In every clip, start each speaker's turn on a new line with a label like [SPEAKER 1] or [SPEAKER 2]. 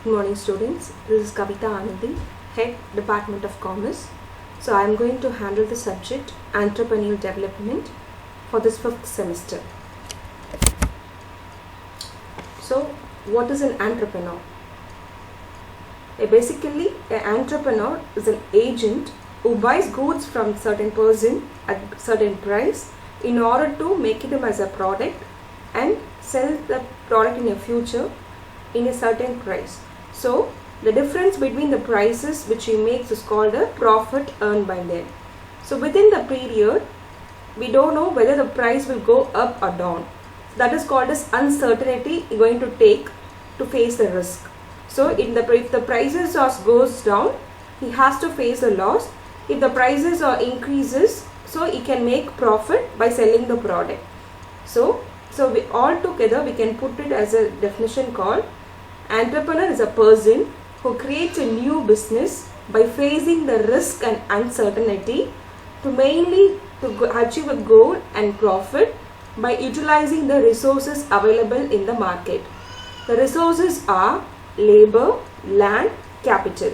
[SPEAKER 1] Good morning students, this is Kavita Anandi, Head Department of Commerce. So I am going to handle the subject Entrepreneurial Development for this 5th semester. So what is an entrepreneur? Basically, an entrepreneur is an agent who buys goods from certain person at certain price in order to make it as a product and sell the product in the future in a certain price. So the difference between the prices which he makes is called a profit earned by them. So within the period, we don't know whether the price will go up or down. That is called as uncertainty you're going to take to face the risk. So if the prices goes down, he has to face a loss. If the prices increases, so he can make profit by selling the product. So we all together we can put it as a definition called entrepreneur is a person who creates a new business by facing the risk and uncertainty to achieve a goal and profit by utilizing the resources available in the market. The resources are labor, land, capital.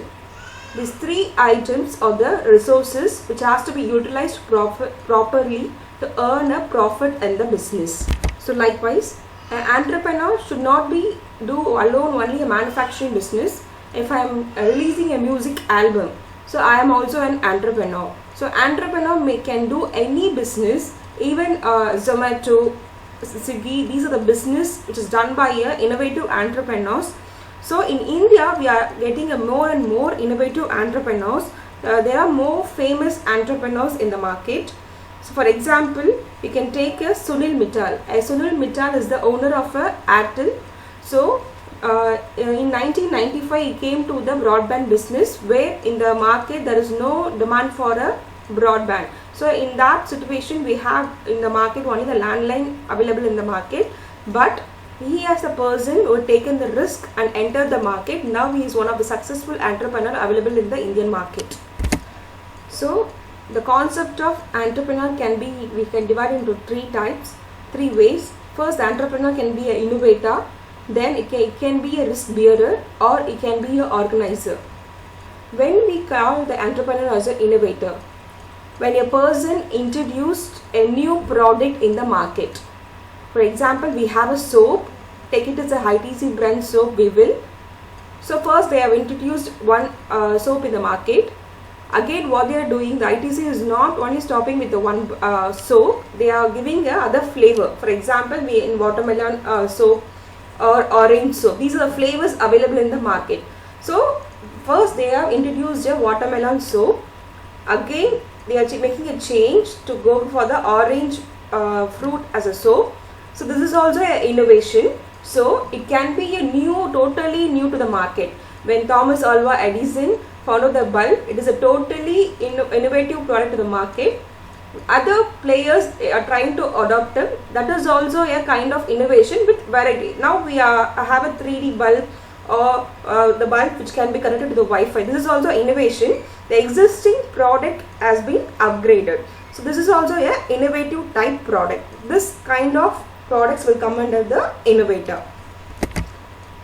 [SPEAKER 1] These three items are the resources which has to be utilized properly to earn a profit in the business. So likewise, an entrepreneur should not do alone only a manufacturing business. If I am releasing a music album, so I am also an entrepreneur. So entrepreneur can do any business, even Zomato, Swiggy. These are the business which is done by innovative entrepreneurs. So in India, we are getting more and more innovative entrepreneurs. There are more famous entrepreneurs in the market. So for example, we can take Sunil Mittal. Sunil Mittal is the owner of Airtel. So in 1995, he came to the broadband business where in the market there is no demand for a broadband. So in that situation, we have in the market only the landline available in the market. But he as a person who had taken the risk and entered the market. Now he is one of the successful entrepreneurs available in the Indian market. So the concept of entrepreneur we can divide into three ways. First, the entrepreneur can be an innovator, then it can be a risk bearer, or it can be an organizer. When we call the entrepreneur as an innovator, when a person introduced a new product in the market. For example, we have a soap, take it as a ITC brand soap, we will. So first they have introduced one soap in the market. Again, what they are doing, the ITC is not only stopping with the one soap, they are giving other flavor. For example, we in watermelon soap or orange soap. These are the flavors available in the market. So first they have introduced a watermelon soap. Again, they are making a change to go for the orange fruit as a soap. So this is also an innovation. So it can be totally new to the market. When Thomas Alva Edison found out the bulb, it is a totally innovative product to the market. Other players are trying to adopt them. That is also a kind of innovation with variety. Now we have a 3D bulb or the bulb which can be connected to the Wi-Fi. This is also innovation. The existing product has been upgraded. So this is also an innovative type product. This kind of products will come under the innovator.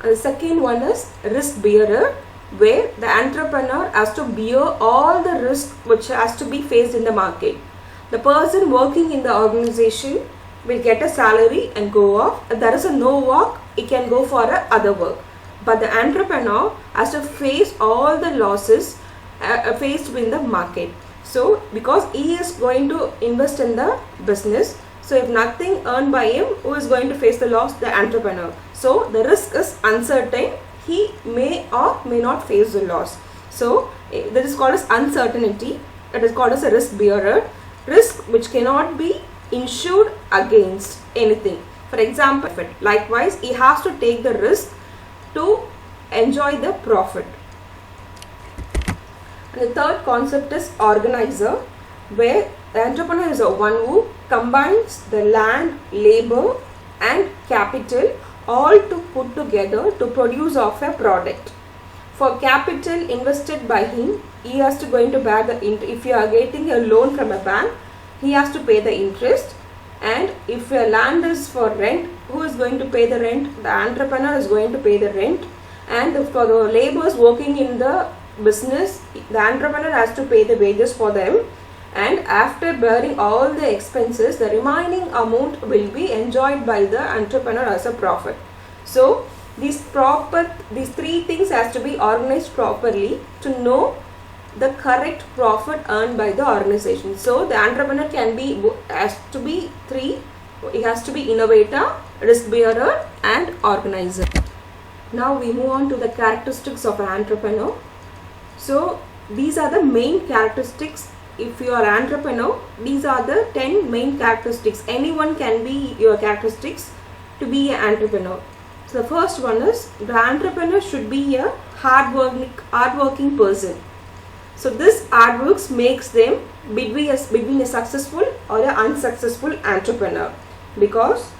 [SPEAKER 1] And the second one is risk bearer, where the entrepreneur has to bear all the risk which has to be faced in the market. The person working in the organization will get a salary and go off. If there is a no work, he can go for other work. But the entrepreneur has to face all the losses faced in the market. So because he is going to invest in the business, so if nothing earned by him, who is going to face the loss? The entrepreneur. So the risk is uncertain. He may or may not face the loss. So that is called as uncertainty. That is called as a risk bearer. Risk which cannot be insured against anything. For example, likewise, he has to take the risk to enjoy the profit. And the third concept is organizer, where the entrepreneur is one who combines the land, labor and capital all to put together to produce of a product. For capital invested by him, he has to going to bear the interest. If you are getting a loan from a bank, he has to pay the interest. And if your land is for rent, who is going to pay the rent? The entrepreneur is going to pay the rent. and for the laborers working in the business, the entrepreneur has to pay the wages for them, and after bearing all the expenses, the remaining amount will be enjoyed by the entrepreneur as a profit. So these three things has to be organized properly to know the correct profit earned by the organization. So the entrepreneur has to be three. He has to be innovator, risk bearer, and organizer. Now we move on to the characteristics of an entrepreneur. So these are the main characteristics. If you are an entrepreneur, these are the 10 main characteristics. Anyone can be your characteristics to be an entrepreneur. So the first one is, the entrepreneur should be a hardworking person. So this hard work makes them between a successful or an unsuccessful entrepreneur, because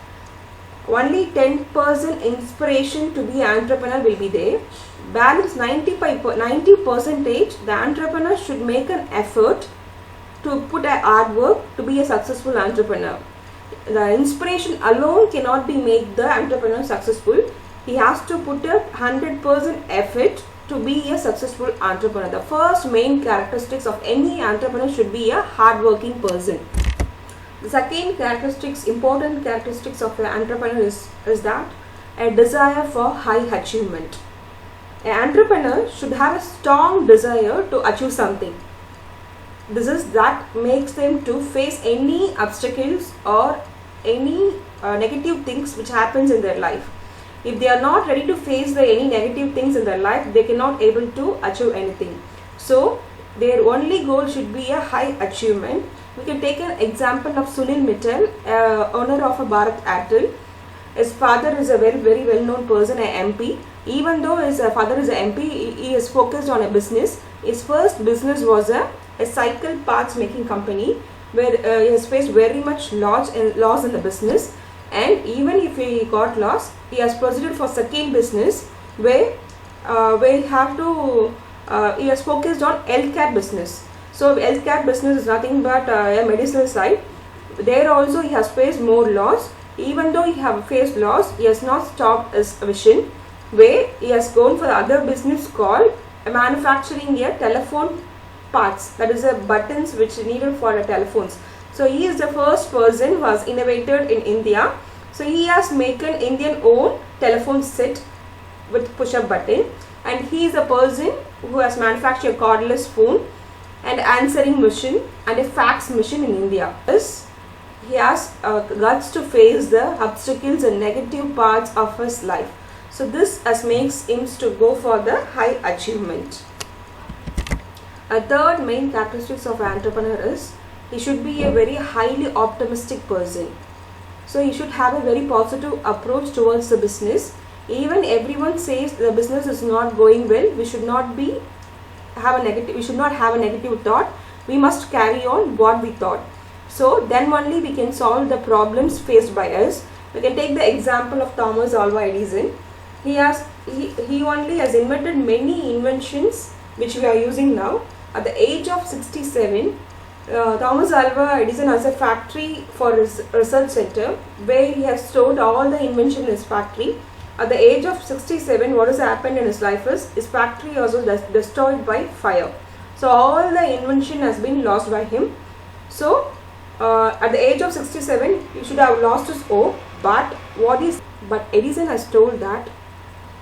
[SPEAKER 1] only 10% inspiration to be an entrepreneur will be there. Balance 90%, the entrepreneur should make an effort to put a hard work to be a successful entrepreneur. The inspiration alone cannot be make the entrepreneur successful. He has to put a 100% effort to be a successful entrepreneur. The first main characteristics of any entrepreneur should be a hardworking person. The second important characteristics of an entrepreneur is that a desire for high achievement. An entrepreneur should have a strong desire to achieve something. That makes them to face any obstacles or any negative things which happens in their life. If they are not ready to face any negative things in their life, they cannot able to achieve anything. So their only goal should be a high achievement. We can take an example of Sunil Mittal, owner of a Bharat Airtel. His father is a very well known person, an MP. Even though his father is an MP, he is focused on a business. His first business was a cycle parts making company, where he has faced very much loss in the business. And even if he got lost, he has proceeded for second business, where he has focused on healthcare business. So healthcare business is nothing but a medicinal side. There also he has faced more loss. Even though he have faced loss, he has not stopped his vision, where he has gone for the other business called manufacturing a telephone parts, that is buttons which are needed for the telephones. So he is the first person who has innovated in India. So he has made an Indian owned telephone set with push-up button, and he is a person who has manufactured a cordless phone and answering machine and a fax machine in India. He has guts to face the obstacles and negative parts of his life. So this makes him to go for the high achievement. A third main characteristics of an entrepreneur is, he should be a very highly optimistic person. So he should have a very positive approach towards the business. Even everyone says the business is not going well, we should not have a negative thought. We must carry on what we thought. So then only we can solve the problems faced by us. We can take the example of Thomas Alva Edison. He only has invented many inventions which we are using now. At the age of 67, Thomas Alva Edison has a factory for his research center, where he has stored all the invention in his factory. At the age of 67, what has happened in his life is, his factory also destroyed by fire. So all the invention has been lost by him. So at the age of 67, he should have lost his hope. But Edison has told that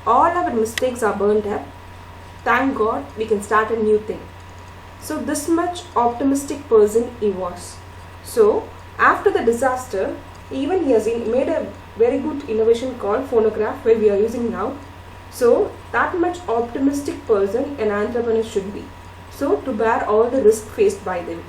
[SPEAKER 1] all our mistakes are burned up. Thank God we can start a new thing. So this much optimistic person he was. So after the disaster, even he has made a very good innovation called phonograph, where we are using now. So that much optimistic person an entrepreneur should be. So to bear all the risk faced by them.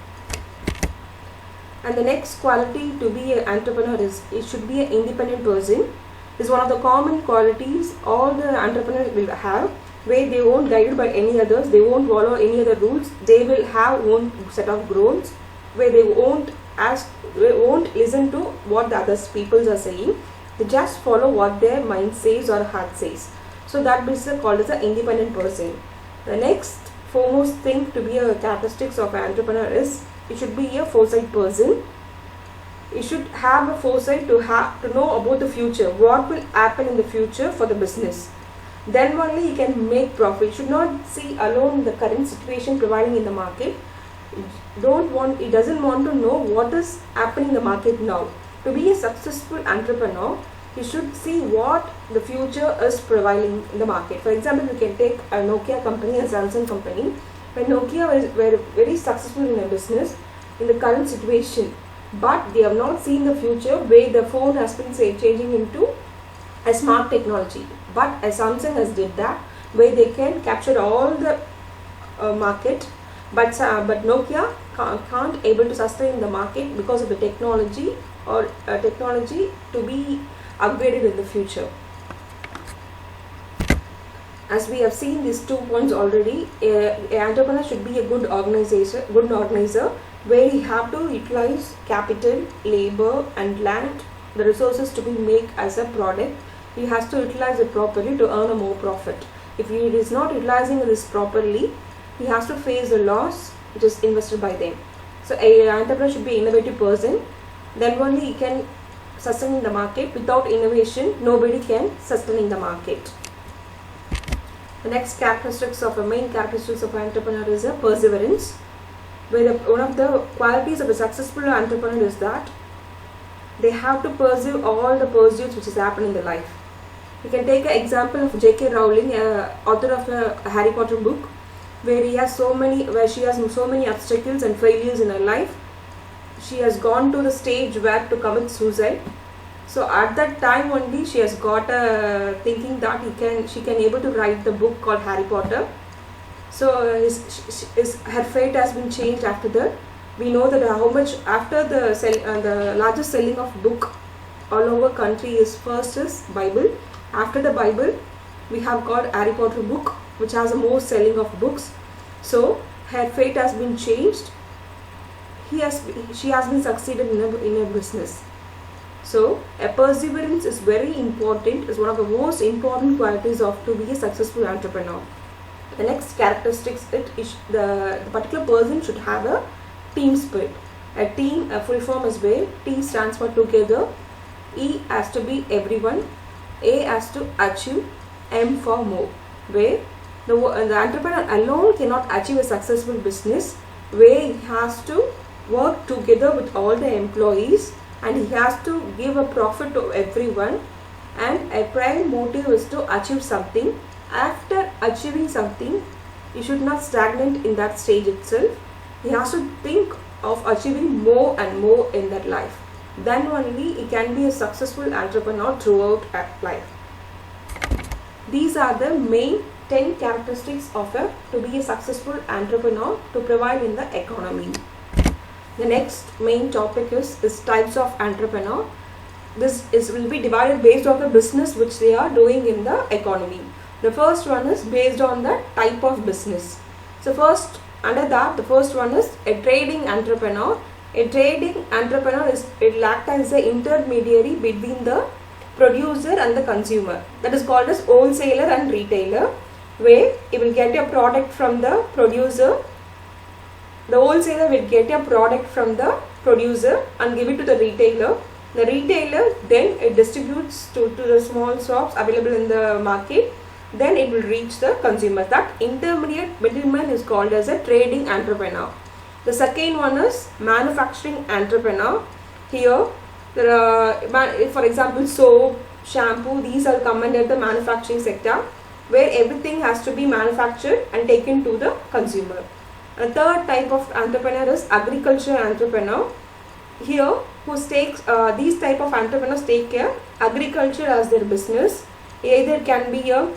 [SPEAKER 1] And the next quality to be an entrepreneur is, it should be an independent person. This is one of the common qualities all the entrepreneurs will have, where they won't guided by any others, they won't follow any other rules, they will have own set of goals, where they won't listen to what the other people are saying, they just follow what their mind says or heart says. So that is called as an independent person. The next foremost thing to be a characteristics of an entrepreneur is, it should be a foresight person. You should have a foresight to know about the future, what will happen in the future for the business. then only he can make profit. Should not see alone the current situation prevailing in the market. He doesn't want to know what is happening in the market now. To be a successful entrepreneur, he should see what the future is prevailing in the market. For example, we can take a Nokia company, a Samsung company. When Nokia were very successful in a business in the current situation, but they have not seen the future where the phone has been changing into a smart technology. But Samsung has did that, where they can capture all the market, but Nokia can't able to sustain the market because of the technology or technology to be upgraded in the future. As we have seen these 2 points already, an entrepreneur should be a good organizer, where he have to utilize capital, labor and land, the resources to be made as a product. He has to utilize it properly to earn a more profit. If he is not utilizing this properly, he has to face the loss which is invested by them. So an entrepreneur should be an innovative person. Then only he can sustain in the market. Without innovation, nobody can sustain in the market. The next main characteristics of an entrepreneur is a perseverance. Where one of the qualities of a successful entrepreneur is that they have to pursue all the pursuits which is happening in their life. You can take an example of J.K. Rowling, author of a Harry Potter book, where she has so many obstacles and failures in her life. She has gone to the stage where to commit suicide. So at that time only she has got a thinking that she can able to write the book called Harry Potter. So her fate has been changed after that. We know that how much after the largest selling of book all over country is Bible. After the Bible, we have got Harry Potter book, which has the most selling of books. So her fate has been changed. She has been succeeded in a business. So a perseverance is very important. Is one of the most important qualities to be a successful entrepreneur. The next characteristics the particular person should have a team spirit. A team, a full form is where T stands for together, E has to be everyone, A has to achieve, M for more. Where the entrepreneur alone cannot achieve a successful business, where he has to work together with all the employees and he has to give a profit to everyone, and a prime motive is to achieve something. After achieving something, he should not stagnate in that stage itself. He has to think of achieving more and more in that life. Then only he can be a successful entrepreneur throughout life. These are the main 10 characteristics to be a successful entrepreneur to prevail in the economy. The next main topic is types of entrepreneur. This will be divided based on the business which they are doing in the economy. The first one is based on the type of business. So the first one is a trading entrepreneur. A trading entrepreneur will act as the intermediary between the producer and the consumer. That is called as wholesaler and retailer, where he will get a product from the producer. The wholesaler will get a product from the producer and give it to the retailer. The retailer then it distributes to the small shops available in the market. Then it will reach the consumer. That intermediate middleman is called as a trading entrepreneur. The second one is manufacturing entrepreneur. Here, there are, for example, soap, shampoo, these are come under the manufacturing sector, where everything has to be manufactured and taken to the consumer. A third type of entrepreneur is agriculture entrepreneur. Here, these type of entrepreneurs take care agriculture as their business. Either can be a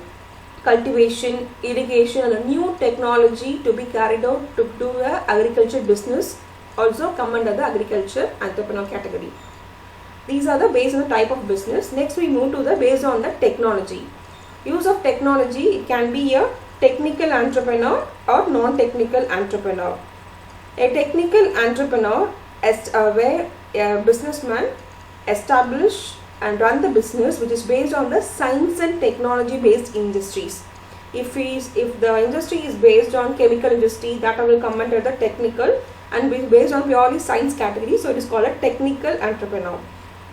[SPEAKER 1] cultivation, irrigation, and a new technology to be carried out to do a agriculture business also come under the agriculture entrepreneur category. These are the based on the type of business. Next we move to the based on the technology. Use of technology, it can be a technical entrepreneur or non-technical entrepreneur. A technical entrepreneur is where a businessman establish and run the business which is based on the science and technology based industries. If the industry is based on chemical industry, that will come under the technical, and based on purely science category, so it is called a technical entrepreneur.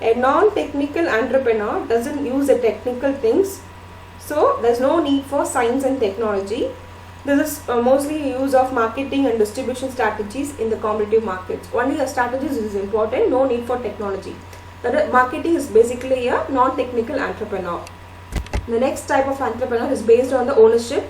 [SPEAKER 1] A non-technical entrepreneur doesn't use the technical things, So there's no need for science and technology. This is mostly use of marketing and distribution strategies in the competitive markets. Only a strategies is important, no need for technology. That marketing is basically a non-technical entrepreneur. The next type of entrepreneur is based on the ownership.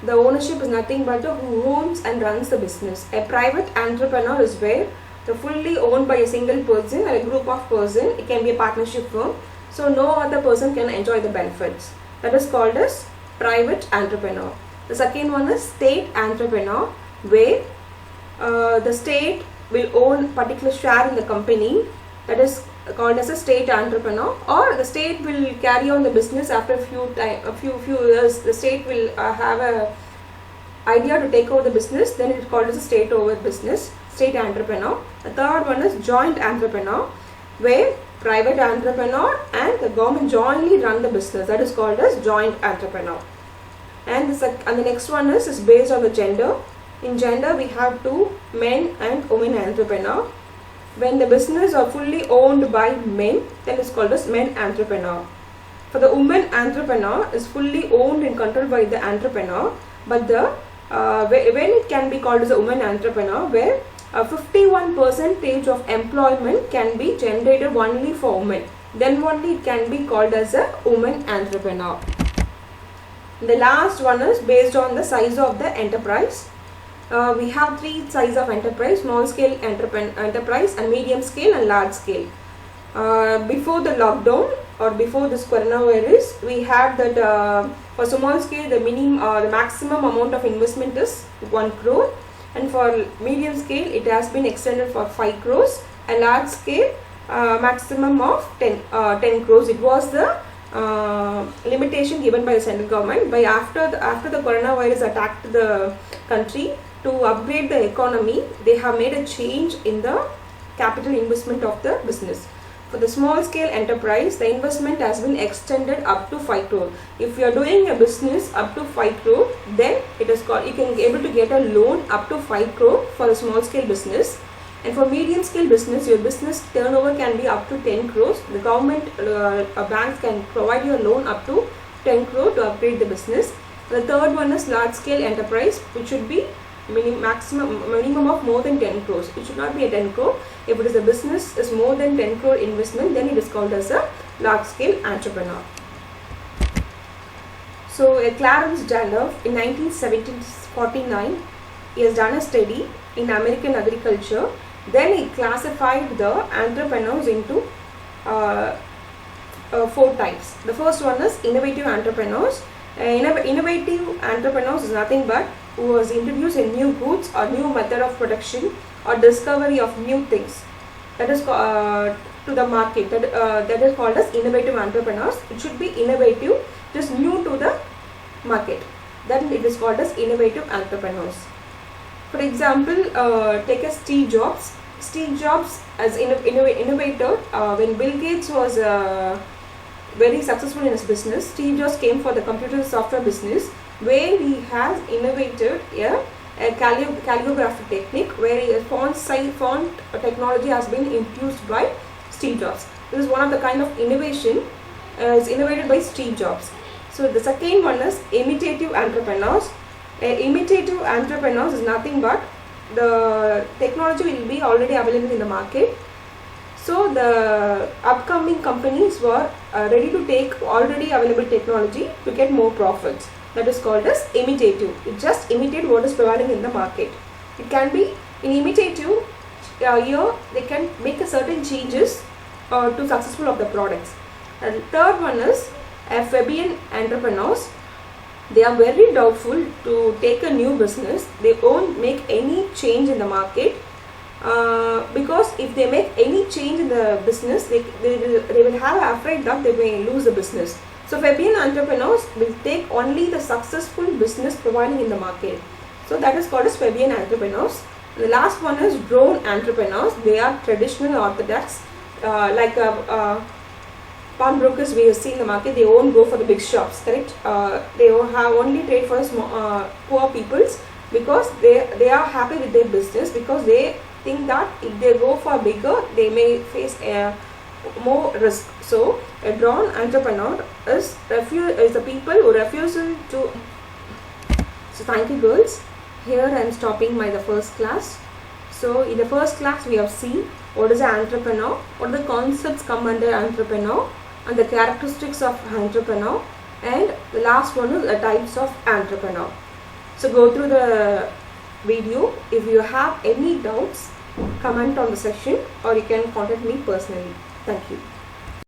[SPEAKER 1] The ownership is nothing but who owns and runs the business. A private entrepreneur is where the fully owned by a single person or a group of person. It can be a partnership firm. So no other person can enjoy the benefits. That is called as private entrepreneur. The second one is state entrepreneur, where the state will own particular share in the company. That is called as a state entrepreneur, or the state will carry on the business after a few years. The state will have a idea to take over the business, then it is called as a state over business, state entrepreneur. The third one is joint entrepreneur, where private entrepreneur and the government jointly run the business. That is called as joint entrepreneur. And the next one is based on the gender. In gender, we have two men and women entrepreneur. When the business are fully owned by men, then it's called as men entrepreneur. For the woman entrepreneur is fully owned and controlled by the entrepreneur, but when it can be called as a woman entrepreneur, where 51% of employment can be generated only for women, then only it can be called as a woman entrepreneur. The last one is based on the size of the enterprise. We have three sizes of enterprise: small scale enterprise, and medium scale and large scale. Before the lockdown or before this coronavirus, we had that for small scale the maximum amount of investment is 1 crore, and for medium scale it has been extended for 5 crores, and large scale maximum of 10 crores. It was the limitation given by the central government. By after the coronavirus attacked the country, to upgrade the economy, they have made a change in the capital investment of the business. For the small scale enterprise, the investment has been extended up to 5 crore. If you are doing a business up to 5 crore, then it is called, you can be able to get a loan up to 5 crore for a small scale business. And for medium scale business, your business turnover can be up to 10 crores. The government banks can provide you a loan up to 10 crore to upgrade the business. The third one is large scale enterprise, which should be minimum of more than 10 crores. It should not be a 10 crore. If it is a business is more than 10 crore investment, then it is called as a large scale entrepreneur. So Clarence Dallov in 1949, he has done a study in American agriculture. Then he classified the entrepreneurs into 4 types. The first one is innovative entrepreneurs. Innovative entrepreneurs is nothing but who has introduced a new goods or new method of production or discovery of new things, that is to the market. That is called as innovative entrepreneurs. It should be innovative, just new to the market. Then it is called as innovative entrepreneurs. For example, take a Steve Jobs. Steve Jobs as innovator, when Bill Gates was very successful in his business, Steve Jobs came for the computer software business, where he has innovated a calligraphy technique, where a font technology has been infused by Steve Jobs. This is one of the kind of innovation is innovated by Steve Jobs. So the second one is imitative entrepreneurs. Imitative entrepreneurs is nothing but the technology will be already available in the market. So the upcoming companies were ready to take already available technology to get more profits. That is called as imitative. It just imitate what is prevailing in the market. It can be in imitative. Here they can make a certain changes to successful of the products. And the third one is Fabian entrepreneurs. They are very doubtful to take a new business. They won't make any change in the market because if they make any change in the business, they will have afraid that they may lose the business. So Fabian entrepreneurs will take only the successful business prevailing in the market. So that is called as Fabian entrepreneurs. The last one is drone entrepreneurs. They are traditional orthodox, like pawnbrokers we see in the market. They won't go for the big shops, correct? They have only trade for small, poor peoples, because they are happy with their business, because they think that if they go for bigger, they may face more risk. So a drawn entrepreneur is the people who refuse to. So thank you girls. Here I am stopping the first class. So in the first class we have seen what is an entrepreneur, what are the concepts come under entrepreneur, and the characteristics of entrepreneur, and the last one is the types of entrepreneur. So go through the video. If you have any doubts, comment on the section, or you can contact me personally. Thank you.